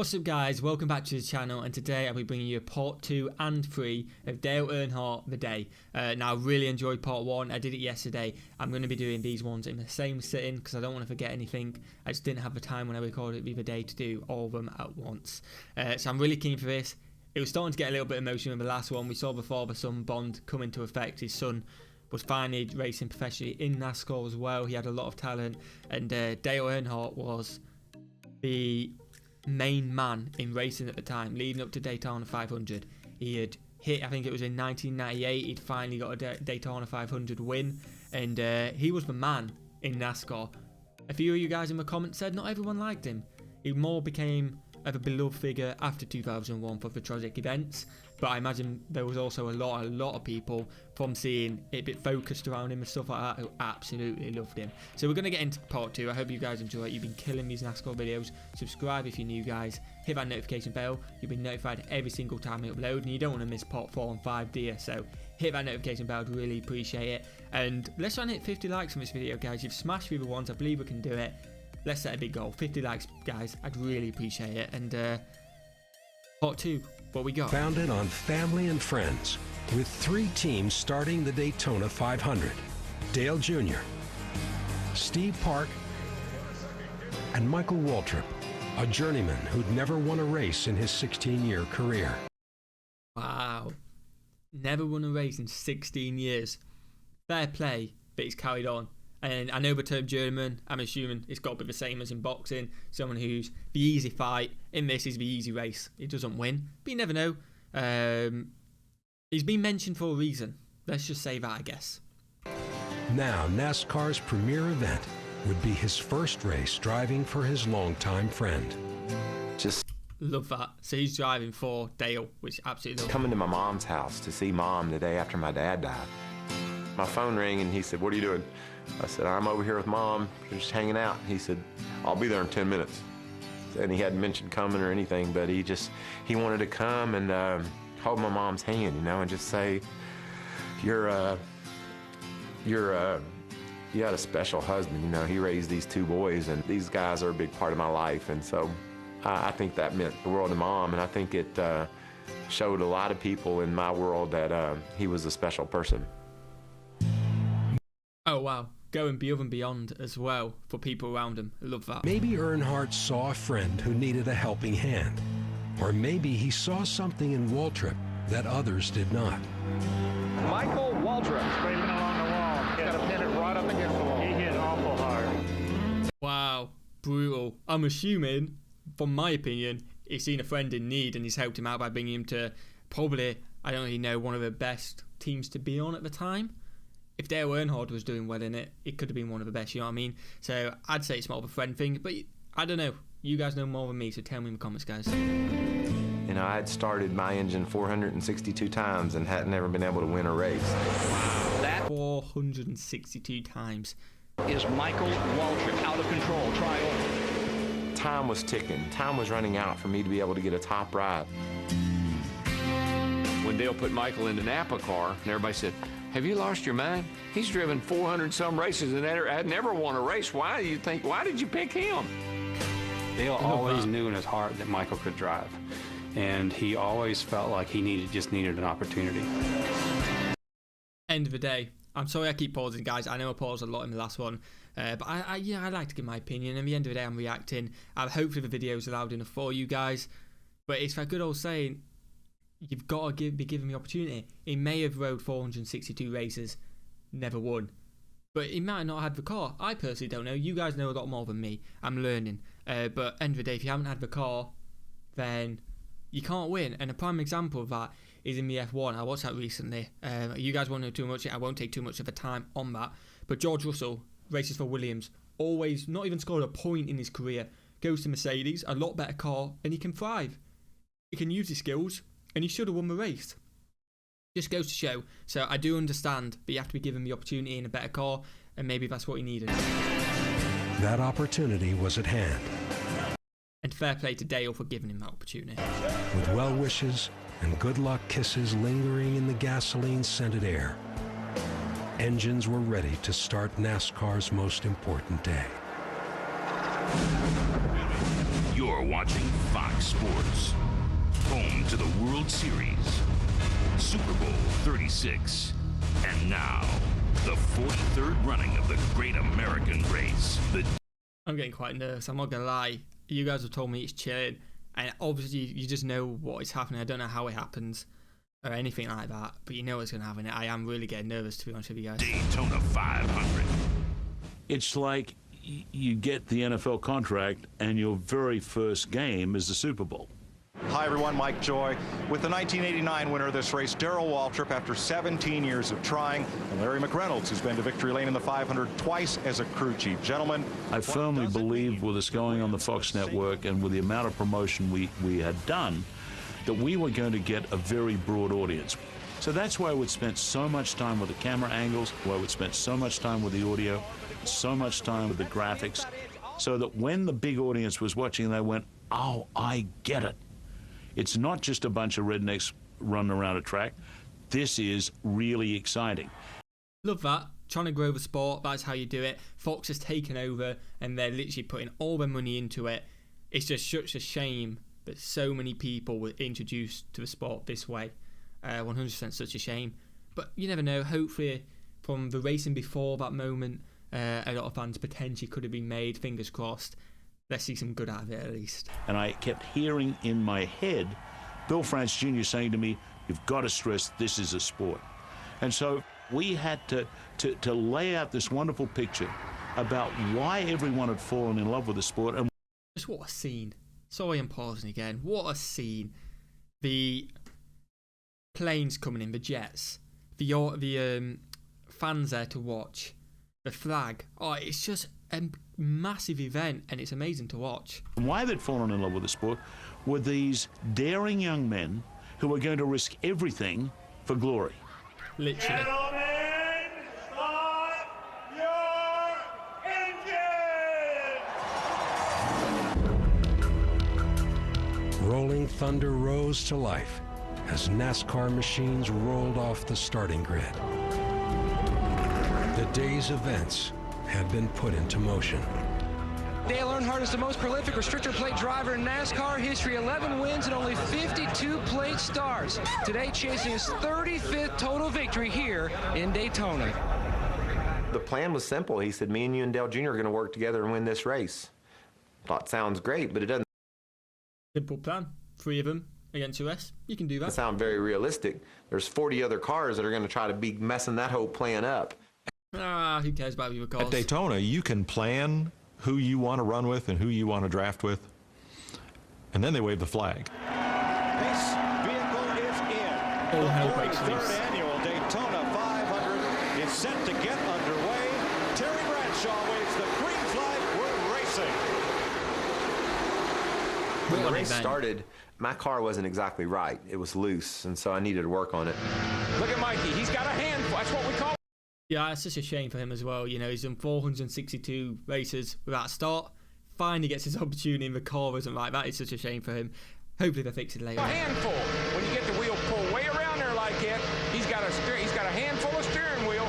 What's up guys, welcome back to the channel, and today I'll be bringing you part 2 and 3 of Dale Earnhardt The Day. Now I really enjoyed part 1, I did it yesterday. I'm going to be doing these ones in the same sitting because I don't want to forget anything. I just didn't have the time when I recorded the other day to do all of them at once. So I'm really keen for this. It was starting to get a little bit emotional in the last one. We saw the father-son bond come into effect. His son was finally racing professionally in NASCAR as well. He had a lot of talent, and Dale Earnhardt was the main man in racing at the time, leading up to Daytona 500. He had hit, I think it was in 1998, he'd finally got a Daytona 500 win, and he was the man in NASCAR. A few of you guys in the comments said not everyone liked him. He more became of a beloved figure after 2001 for the tragic events, but I imagine there was also a lot of people from seeing it a bit focused around him and stuff like that who absolutely loved him. So we're going to get into part 2. I hope you guys enjoy it. You've been killing these NASCAR videos. Subscribe if you're new, guys. Hit that notification bell. You'll be notified every single time I upload, and you don't want to miss part 4 and 5, do you? So hit that notification bell, I'd really appreciate it. And let's try and hit 50 likes on this video, guys. You've smashed through the ones, I believe we can do it. Let's set a big goal. 50 likes, guys. I'd really appreciate it. And part 2, what we got? Founded on family and friends, with 3 teams starting the Daytona 500. Dale Jr., Steve Park, and Michael Waltrip, a journeyman who'd never won a race in his 16-year career. Wow. Never won a race in 16 years. Fair play, but he's carried on. And I know the term journeyman, I'm assuming it's got to be the same as in boxing. Someone who's the easy fight. In this is the easy race. He doesn't win, but you never know. He's been mentioned for a reason. Let's just say that, I guess. Now, NASCAR's premier event would be his first race driving for his longtime friend. Just love that. So he's driving for Dale, which absolutely love. coming to my mom's house to see Mom the day after my dad died. My phone rang and he said, "What are you doing?" I said, "I'm over here with Mom, just hanging out." He said, "I'll be there in 10 minutes. And he hadn't mentioned coming or anything, but he wanted to come and hold my mom's hand, you know, and just say, you had a special husband, you know. He raised these 2 boys, and these guys are a big part of my life." And so I think that meant the world to Mom, and I think it showed a lot of people in my world that he was a special person. Oh wow, going above and beyond as well for people around him. I love that. Maybe Earnhardt saw a friend who needed a helping hand. Or maybe he saw something in Waltrip that others did not. Michael Waltrip. Scraping along the wall. He's got to pin it right up against the wall. He hit awful hard. Wow, brutal. I'm assuming, from my opinion, he's seen a friend in need and he's helped him out by bringing him to probably, I don't really know, one of the best teams to be on at the time. If Dale Earnhardt was doing well in it, it could have been one of the best, you know what I mean? So I'd say it's more of a friend thing, but I don't know. You guys know more than me, so tell me in the comments, guys. You know, I had started my engine 462 times and hadn't ever been able to win a race. Wow, that 462 times. Is Michael Waltrip out of control? Try over. Time was ticking. Time was running out for me to be able to get a top ride. When Dale put Michael in the Napa car, and everybody said, "Have you lost your mind? He's driven 400-some races and had never won a race. Why did you pick him?" Dale always knew in his heart that Michael could drive, and he always felt like he just needed an opportunity. End of the day. I'm sorry I keep pausing, guys. I know I paused a lot in the last one, but I like to give my opinion. At the end of the day, I'm reacting. Hopefully the video's loud enough for you guys, but it's that good old saying, you've got to be given the opportunity. He may have rode 462 races, never won, but he might not have had the car. I personally don't know. You guys know a lot more than me. I'm learning. But end of the day, if you haven't had the car, then you can't win. And a prime example of that is in the F1. I watched that recently. You guys won't know too much. I won't take too much of the time on that. But George Russell races for Williams. Always not even scored a point in his career. Goes to Mercedes, a lot better car, and he can thrive. He can use his skills, and he should have won the race. Just goes to show. So I do understand, but you have to be given the opportunity in a better car, and maybe that's what he needed. That opportunity was at hand. And fair play to Dale for giving him that opportunity. With well wishes and good luck kisses lingering in the gasoline-scented air, engines were ready to start NASCAR's most important day. You're watching Fox Fox Sports, home to the World Series, Super Bowl 36, and now the 43rd running of the Great American Race. I'm getting quite nervous, I'm not going to lie. You guys have told me it's chilling, and obviously you just know what is happening. I don't know how it happens or anything like that, but you know what's going to happen. I am really getting nervous, to be honest with you guys. Daytona 500. It's like you get the NFL contract and your very first game is the Super Bowl. Hi everyone, Mike Joy with the 1989 winner of this race, Darrell Waltrip, after 17 years of trying, and Larry McReynolds, who's been to victory lane in the 500 twice as a crew chief. Gentlemen, I firmly believe with us going on the Fox network and with the amount of promotion we had done, that we were going to get a very broad audience. So that's why we spent so much time with the camera angles, why we spent so much time with the audio, so much time with the graphics, so that when the big audience was watching, they went, oh, I get it. It's not just a bunch of rednecks running around a track. This is really exciting. Love that. Trying to grow the sport, that's how you do it. Fox has taken over and they're literally putting all their money into it. It's just such a shame that so many people were introduced to the sport this way. 100% such a shame. But you never know. Hopefully from the racing before that moment, a lot of fans potentially could have been made. Fingers crossed. Let's see some good out of it at least. And I kept hearing in my head Bill France Jr. saying to me, you've got to stress this is a sport. And so we had to lay out this wonderful picture about why everyone had fallen in love with the sport. And just what a scene. Sorry I'm pausing again. What a scene. The planes coming in, the jets, the fans there to watch, the flag. Oh, it's just a massive event and it's amazing to watch. Why they'd fallen in love with the sport were these daring young men who were going to risk everything for glory. Literally. Gentlemen, start your engine! Rolling Thunder rose to life as NASCAR machines rolled off the starting grid. The day's events had been put into motion. Dale Earnhardt is the most prolific restrictor plate driver in NASCAR history. 11 wins and only 52 plate starts. Today chasing his 35th total victory here in Daytona. The plan was simple. He said, me and you and Dale Jr. are going to work together and win this race. Thought sounds great, but it doesn't. Simple plan. 3 of them against US. You can do that. Sound very realistic. There's 40 other cars that are going to try to be messing that whole plan up. Who cares about your cars? At Daytona, you can plan who you want to run with and who you want to draft with, and then they wave the flag. this vehicle is in. All hell The breaks 43rd loose. annual Daytona 500 is set to get underway. Terry Bradshaw waves the green flag. We're racing. When the race started, my car wasn't exactly right. It was loose, and so I needed to work on it. Look at Mikey. He's got a handful. That's what we call. Yeah, it's such a shame for him as well. You know, he's done 462 races without a start. Finally gets his opportunity in the car isn't like that. It's such a shame for him. Hopefully they'll fix it later. A handful. When you get the wheel pulled way around there like that, he's got a handful of steering wheel.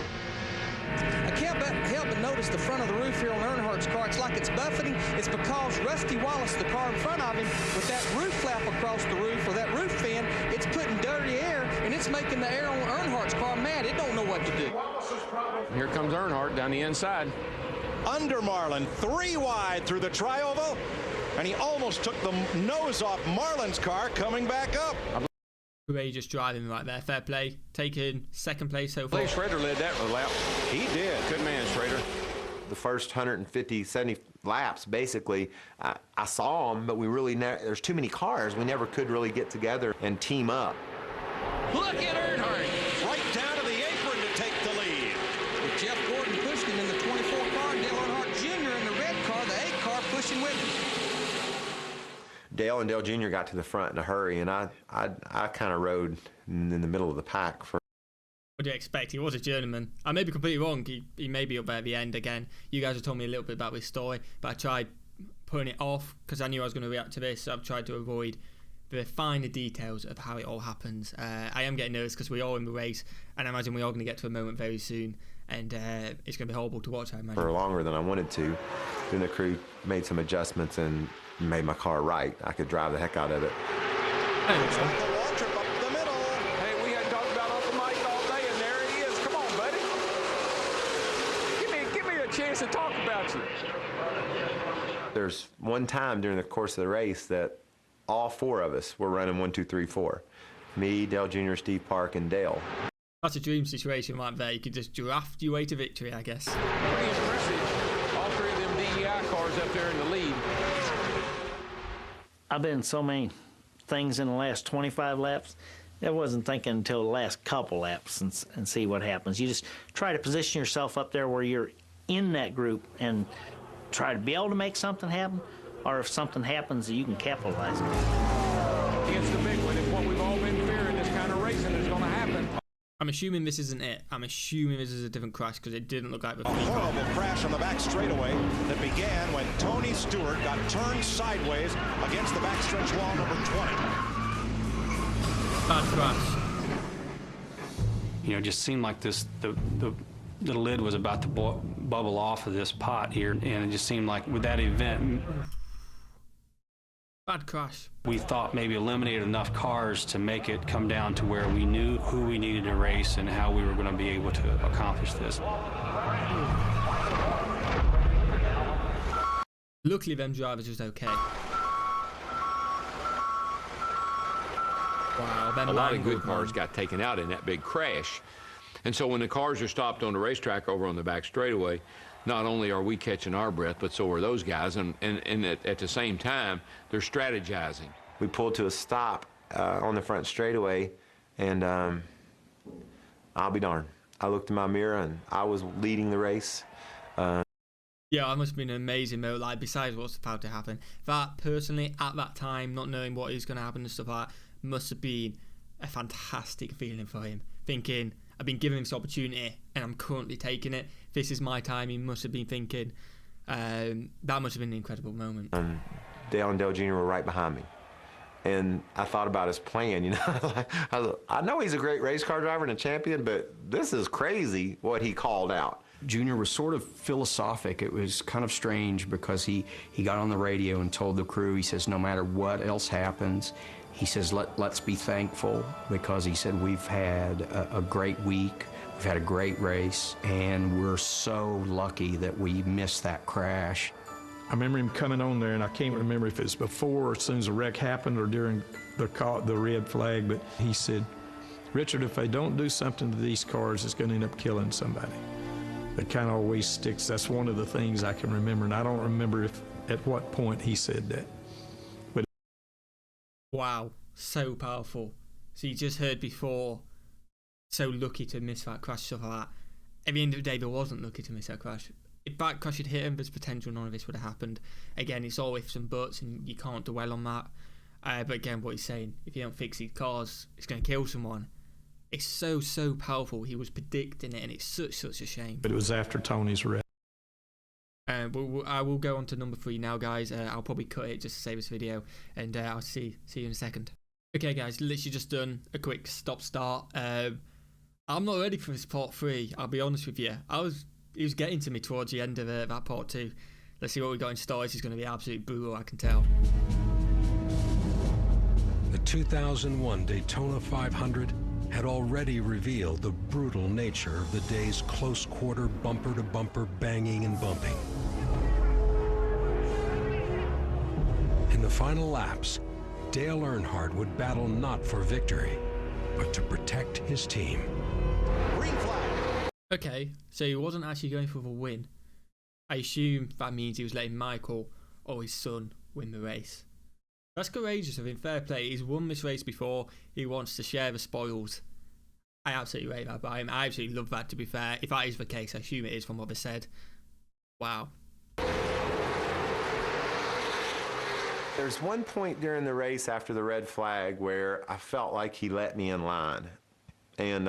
I can't help but notice the front of the roof here on Earnhardt's car. It's like it's buffeting. It's because Rusty Wallace, the car in front of him, with that roof flap across the roof, or that roof fin, it's putting dirty air, and it's making the air on Earnhardt's car mad. It don't know what to do. Here comes Earnhardt down the inside. Under Marlin, 3 wide through the tri-oval, and he almost took the nose off Marlin's car coming back up. Courageous driving right there. Fair play. Taking second place so far. Schrader led that lap. He did. Good man, Schrader. The first 150, 70 laps, basically, I saw them, but we really there's too many cars. We never could really get together and team up. Look at Earnhardt. Right down to the apron to take the lead. With Jeff Gordon pushing in the 24 car, Dale Earnhardt Jr. in the red car, the 8 car pushing with him. Dale and Dale Jr. got to the front in a hurry, and I kind of rode in the middle of the pack. What do you expect? He was a journeyman. I may be completely wrong. He may be up there at the end again. You guys have told me a little bit about this story, but I tried putting it off because I knew I was going to react to this. So I've tried to avoid the finer details of how it all happens. I am getting nervous because we're all in the race, and I imagine we're all going to get to a moment very soon, and it's going to be horrible to watch, I imagine. For longer than I wanted to. Then the crew made some adjustments, and made my car right. I could drive the heck out of it. Michael Waltrip up the middle. Hey, we hadn't talked about Uncle Mike all day, and there he is. Come on, buddy. Give me a chance to talk about you. There's one time during the course of the race that all four of us were running 1, 2, 3, 4. Me, Dale Jr., Steve Park, and Dale. That's a dream situation right there. You could just draft your way to victory, I guess. Pretty impressive. All three of them DEI cars up there in the lead. I've been in so many things in the last 25 laps. I wasn't thinking until the last couple laps and see what happens. You just try to position yourself up there where you're in that group and try to be able to make something happen, or if something happens, you can capitalize on it. Against the big one, it's what we've all been fearing. This kind of racing is going to happen. I'm assuming this isn't it. I'm assuming this is a different crash because it didn't look like the A horrible crash on the back straightaway that began when Tony Stewart got turned sideways against the backstretch wall number 20. Bad crash. You know, it just seemed like the lid was about to bubble off of this pot here, and it just seemed like with that event, bad crash. we thought maybe eliminated enough cars to make it come down to where we knew who we needed to race and how we were going to be able to accomplish this. Luckily, them drivers was okay. Wow, A lot of good cars got taken out in that big crash. And so when the cars are stopped on the racetrack over on the back straightaway, not only are we catching our breath, but so are those guys. And at the same time, they're strategizing. We pulled to a stop on the front straightaway, and I'll be darned. I looked in my mirror, and I was leading the race. Yeah, that must have been an amazing moment. Like, besides what's about to happen, that personally, at that time, not knowing what is going to happen and stuff like that, must have been a fantastic feeling for him. Thinking, I've been given this opportunity and I'm currently taking it. This is my time. He must have been thinking. That must have been an incredible moment. Dale and Dale Jr. were right behind me. And I thought about his plan, you know. I know he's a great race car driver and a champion, but this is crazy what he called out. Junior was sort of philosophic. It was kind of strange because he got on the radio and told the crew, he says, no matter what else happens, he says, let's be thankful, because he said, we've had a great week, we've had a great race, and we're so lucky that we missed that crash. I remember him coming on there, and I can't remember if it was before or as soon as the wreck happened or during the red flag, but he said, Richard, if they don't do something to these cars, it's going to end up killing somebody. It kind of always sticks. That's one of the things I can remember, and I don't remember at what point he said that. But wow, so powerful. So you just heard before, so lucky to miss that crash, stuff like that. At the end of the day, there wasn't lucky to miss that crash. If that crash had hit him, there's potential none of this would have happened. Again, it's all ifs and buts, and you can't dwell on that. But again, what he's saying, if you don't fix these cars, it's going to kill someone. It's so powerful. He was predicting it, and it's such a shame. But it was after Tony's wreck. I will go on to number 3 now, guys. I'll probably cut it just to save this video, and I'll see you in a second. Okay, guys, literally just done a quick stop-start. I'm not ready for this part 3. I'll be honest with you. He was getting to me towards the end of that part 2. Let's see what we got in store. This is going to be absolutely brutal, I can tell. The 2001 Daytona 500 had already revealed the brutal nature of the day's close-quarter bumper-to-bumper banging and bumping. In the final laps, Dale Earnhardt would battle not for victory, but to protect his team. Green flag. Okay, so he wasn't actually going for the win. I assume that means he was letting Michael or his son win the race. That's courageous of him, fair play. He's won this race before. He wants to share the spoils. I absolutely rate that by him. I absolutely love that, to be fair. If that is the case, I assume it is from what they said. Wow. There's one point during the race after the red flag where I felt like he let me in line. And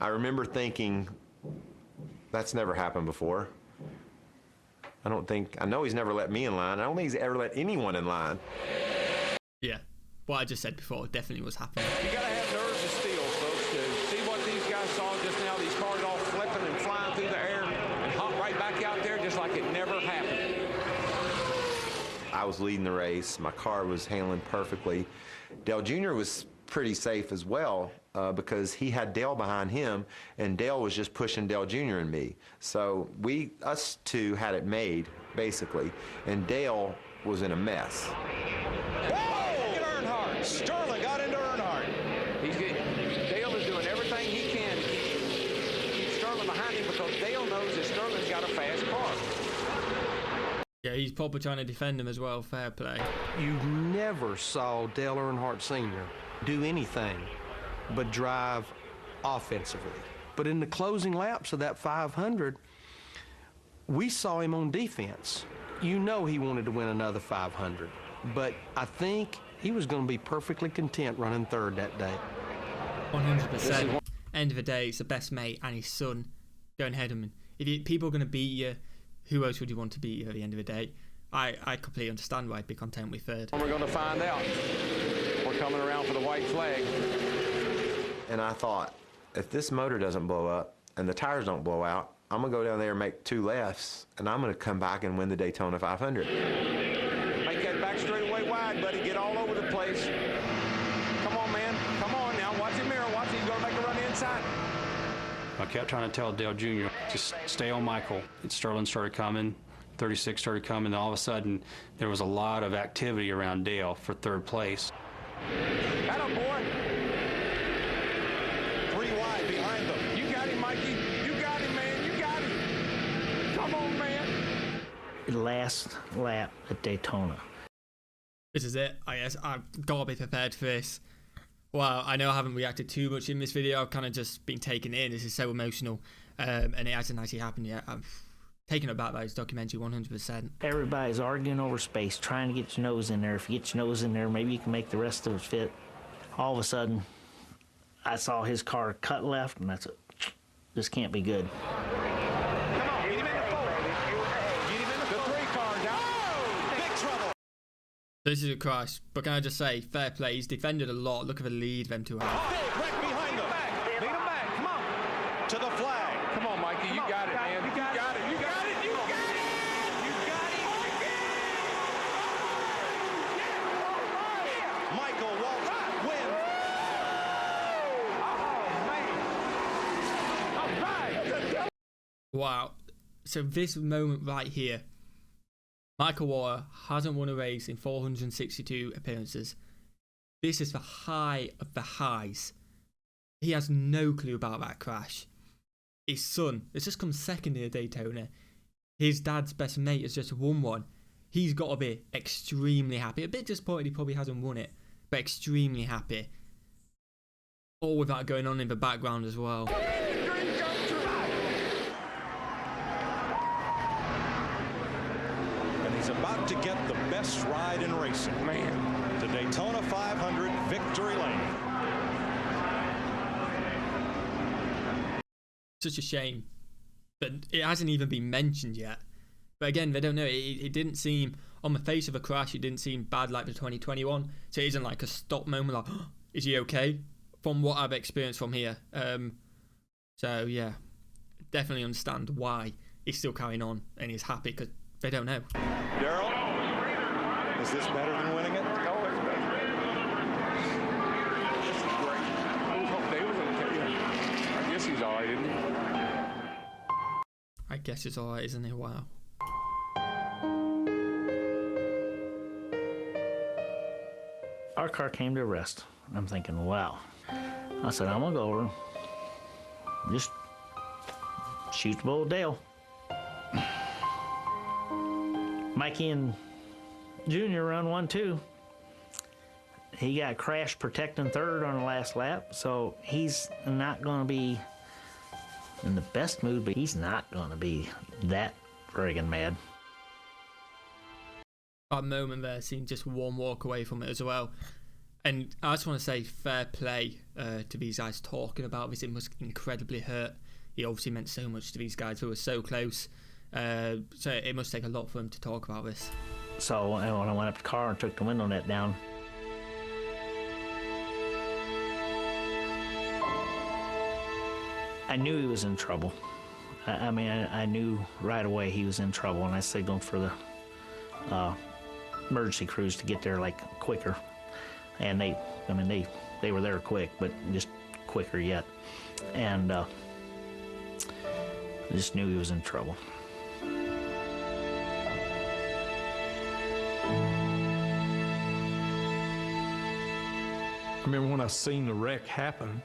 I remember thinking, that's never happened before. I know he's never let me in line. I don't think he's ever let anyone in line. Yeah, what I just said before definitely was happening. You gotta have nerves of steel, folks, to see what these guys saw just now. These cars all flipping and flying through the air and hop right back out there just like it never happened. I was leading the race. My car was handling perfectly. Dale Jr. was pretty safe as well because he had Dale behind him, and Dale was just pushing Dale Jr. and me. So us two had it made, basically, and Dale was in a mess. Whoa! Look at Earnhardt. Sterling got into Earnhardt. Dale is doing everything he can to keep Sterling behind him because Dale knows that Sterling's got a fast car. Yeah, he's probably trying to defend him as well. Fair play. You never saw Dale Earnhardt Sr. do anything but drive offensively. But in the closing laps of that 500, we saw him on defense. You know he wanted to win another 500, but I think he was going to be perfectly content running third that day. 100%. End of the day, it's the best mate and his son going head on him. If people are going to beat you, who else would you want to beat you at the end of the day? I completely understand why I'd be content with third. We're going to find out. We're coming around for the white flag. And I thought, if this motor doesn't blow up and the tires don't blow out, I'm going to go down there and make 2 lefts, and I'm going to come back and win the Daytona 500. Make that back straightaway wide, buddy. Get all over the place. Come on, man. Come on now. Watch the mirror. Watch it. He's going to make a run inside. I kept trying to tell Dale Jr., just stay on Michael. Sterling started coming, 36 started coming, and all of a sudden there was a lot of activity around Dale for third place. Atta boy. 3 wide behind them. You got him, Mikey. You got him, man. You got him. Come on, man. Last lap at Daytona. This is it, I guess. I've got to be prepared for this. Well, I know I haven't reacted too much in this video. I've kind of just been taken in. This is so emotional, and it hasn't actually happened yet. I've taken aback by this documentary 100%. Everybody's arguing over space, trying to get your nose in there. If you get your nose in there, maybe you can make the rest of it fit. All of a sudden, I saw his car cut left, and that's it. This can't be good. Come on, get him in the 4. Get him in the 3 car down. Oh, big trouble. This is a crash, but can I just say, fair play. He's defended a lot. Look at the lead them two have. Big wreck behind them. Lead him back. Come on. To the flag. Come on, Mikey. You got it, man. You got it. You got it. You got it. You got it. Michael Waltrip wins. All right. Wow. So this moment right here, Michael Waltrip hasn't won a race in 462 appearances. This is the high of the highs. He has no clue about that crash. His son has just come second in a Daytona. His dad's best mate has just won one. He's got to be extremely happy. A bit disappointed he probably hasn't won it, but extremely happy. All with that going on in the background as well. And he's about to get the best ride in racing. Man. The Daytona 500 victory lane. Such a shame that it hasn't even been mentioned yet. But again, they don't know. It didn't seem, on the face of a crash, it didn't seem bad like the 2021. So it isn't like a stop moment like, oh, is he okay? From what I've experienced from here. So yeah, definitely understand why he's still carrying on and he's happy because they don't know. Darrell, is this better than winning it? Oh, it's better. This is great. I hope Dale was okay. I guess he's all right, isn't he? I guess it's alright, isn't it? Wow. Our car came to a rest. I'm thinking, wow. I said, I'm going to go over and just shoot the bull with Dale. Mikey and Junior run 1-2. He got crashed protecting third on the last lap, so he's not going to be in the best mood, but he's not going to be that friggin' mad. That moment there seemed just one walk away from it as well. And I just want to say fair play to these guys talking about this. It must incredibly hurt. He obviously meant so much to these guys who were so close. So it must take a lot for him to talk about this. So when I went up to the car and took the window net down, I knew he was in trouble. I knew right away he was in trouble, and I signaled for the emergency crews to get there like quicker. And they were there quick, but just quicker yet. And I just knew he was in trouble. I remember when I seen the wreck happen,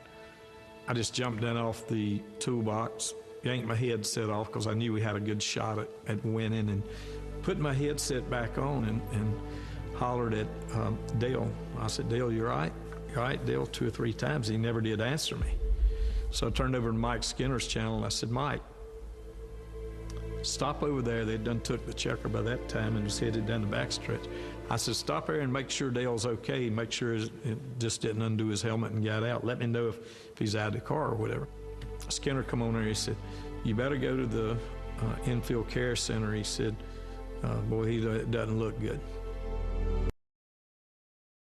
I just jumped down off the toolbox, yanked my headset off because I knew we had a good shot at winning, and put my headset back on and hollered at Dale. I said, Dale, you all right? You all right, Dale? 2 or 3 times. He never did answer me. So I turned over to Mike Skinner's channel, and I said, Mike, stop over there. They'd done took the checker by that time and was headed down the backstretch. I said, stop there and make sure Dale's okay. Make sure it just didn't undo his helmet and got out. Let me know if he's out of the car or whatever. Skinner come on there. He said, you better go to the infield care center. He said, boy, he doesn't look good.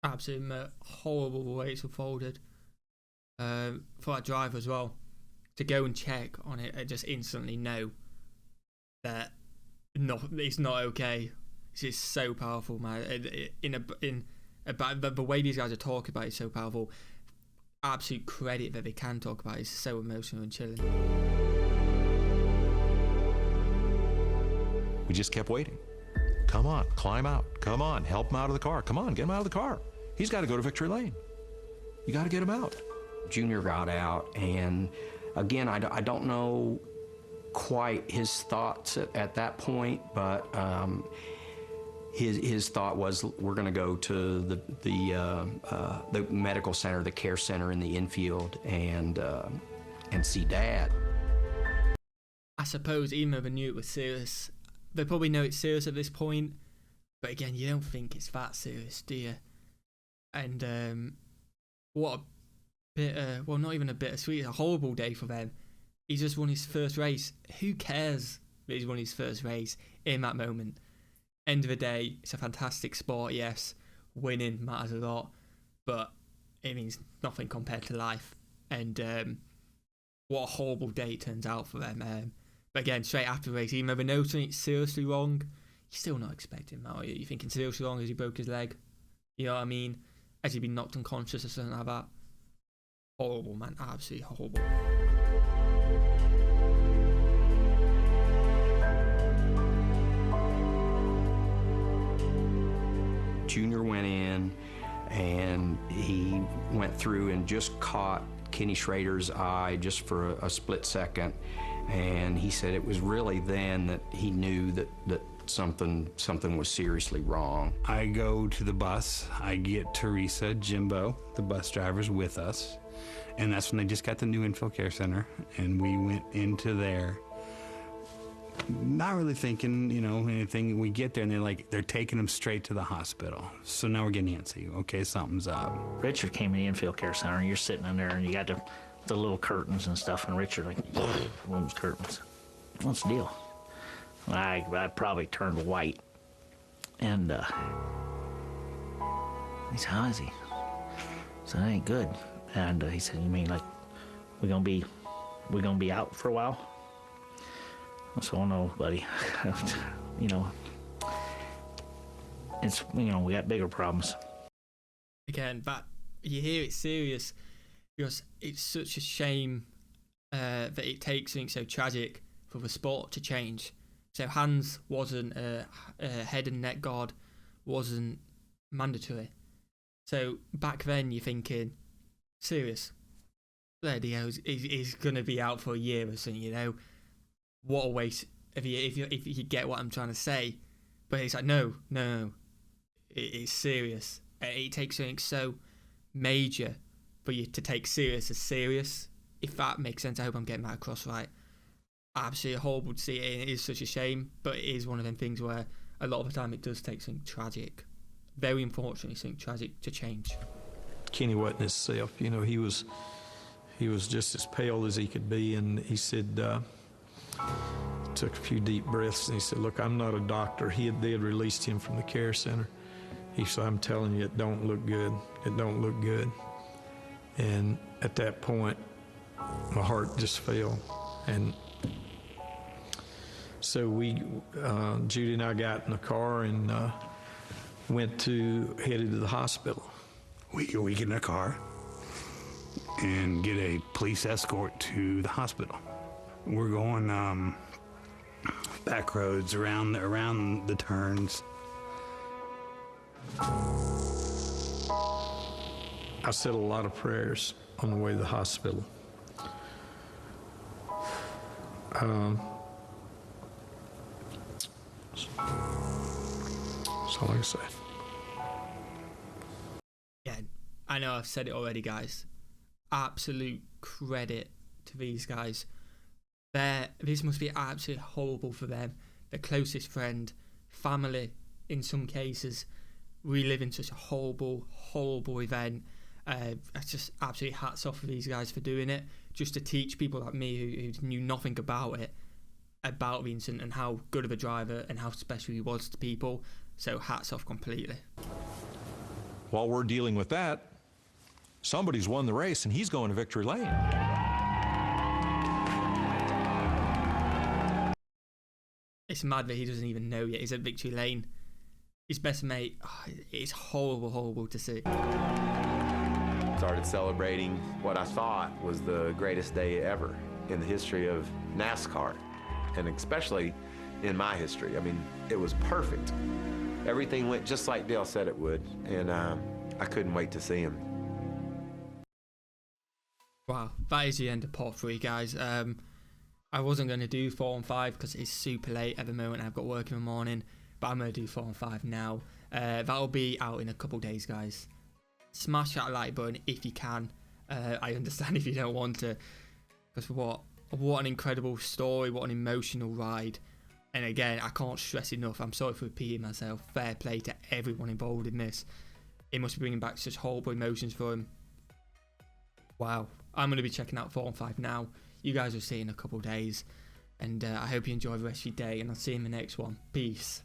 Absolutely horrible way it's unfolded. For that driver as well, to go and check on it and just instantly know that it's not okay. It's just so powerful, man. The way these guys are talking about it is so powerful. Absolute credit that they can talk about it. It's so emotional and chilling. We just kept waiting. Come on, climb out. Come on, help him out of the car. Come on, get him out of the car. He's got to go to Victory Lane. You got to get him out. Junior got out, and again, I don't know quite his thoughts at that point, but his thought was, we're going to go to the medical center, the care center in the infield, and see Dad. I suppose even though they knew it was serious, they probably know it's serious at this point, but again, you don't think it's that serious, do you? And what a bitter, well, not even a bittersweet, a horrible day for them. He's just won his first race. Who cares that he's won his first race in that moment? End of the day, it's a fantastic sport, yes. Winning matters a lot, but it means nothing compared to life. And what a horrible day it turns out for them. But again, straight after the race, even though they know something's seriously wrong, you're still not expecting that, are you? You're thinking seriously wrong as he broke his leg. You know what I mean? Has he been knocked unconscious or something like that? Horrible, man. Absolutely horrible. Junior went in, and he went through and just caught Kenny Schrader's eye just for a split second, and he said it was really then that he knew that something was seriously wrong. I go to the bus, I get Teresa, Jimbo, the bus drivers, with us, and that's when they just got the new infield care center, and we went into there not really thinking, anything. We get there, and they're taking him straight to the hospital. So now we're getting antsy. Okay, something's up. Richard came to the infield care center, and you're sitting in there, and you got the little curtains and stuff, and Richard, those curtains. What's the deal? I probably turned white, and he said, how is he? I said, it ain't good. And he said, you mean like we're gonna be out for a while? I said, oh no, buddy. It's we got bigger problems. Again, that you hear it's serious because it's such a shame that it takes something so tragic for the sport to change. So hands wasn't head and neck guard wasn't mandatory. So back then you're thinking, serious, bloody hell, he's gonna be out for a year or something, What a waste if you get what I'm trying to say. But it's like, no, it's serious. It takes something so major for you to take serious as serious, if that makes sense. I hope I'm getting that across right. Absolutely horrible to see it, and it is such a shame, but it is one of them things where a lot of the time it does take something tragic, very unfortunately something tragic, to change. Kenny wasn't himself, he was just as pale as he could be, and he said, took a few deep breaths, and he said, look, I'm not a doctor. They had released him from the care center. He said, I'm telling you, it don't look good. It don't look good. And at that point, my heart just fell. And so Judy and I got in the car, and headed to the hospital. We get in a car and get a police escort to the hospital. We're going back roads around the turns. I said a lot of prayers on the way to the hospital. That's all I can say. Yeah, I know I've said it already, guys. Absolute credit to these guys. This must be absolutely horrible for them. Their closest friend, family, in some cases, reliving such a horrible, horrible event. It's just absolutely hats off for these guys for doing it, just to teach people like me who knew nothing about the incident and how good of a driver and how special he was to people. So hats off completely. While we're dealing with that, somebody's won the race and he's going to victory lane. It's mad that he doesn't even know yet he's at victory lane. His best mate, it's horrible, horrible to see. Started celebrating what I thought was the greatest day ever in the history of NASCAR, and especially in my history. I mean, it was perfect. Everything went just like Dale said it would, and I couldn't wait to see him. Wow, that is the end of part 3, guys. I wasn't going to do 4 and 5 because it's super late at the moment. I've got work in the morning, but I'm going to do 4 and 5 now. That'll be out in a couple days, guys. Smash that like button if you can. I understand if you don't want to, because what an incredible story, what an emotional ride. And again, I can't stress enough, I'm sorry for repeating myself, fair play to everyone involved in this. It must be bringing back such horrible emotions for him. Wow, I'm going to be checking out 4 and 5 now. You guys will see in a couple days, and I hope you enjoy the rest of your day, and I'll see you in the next one. Peace.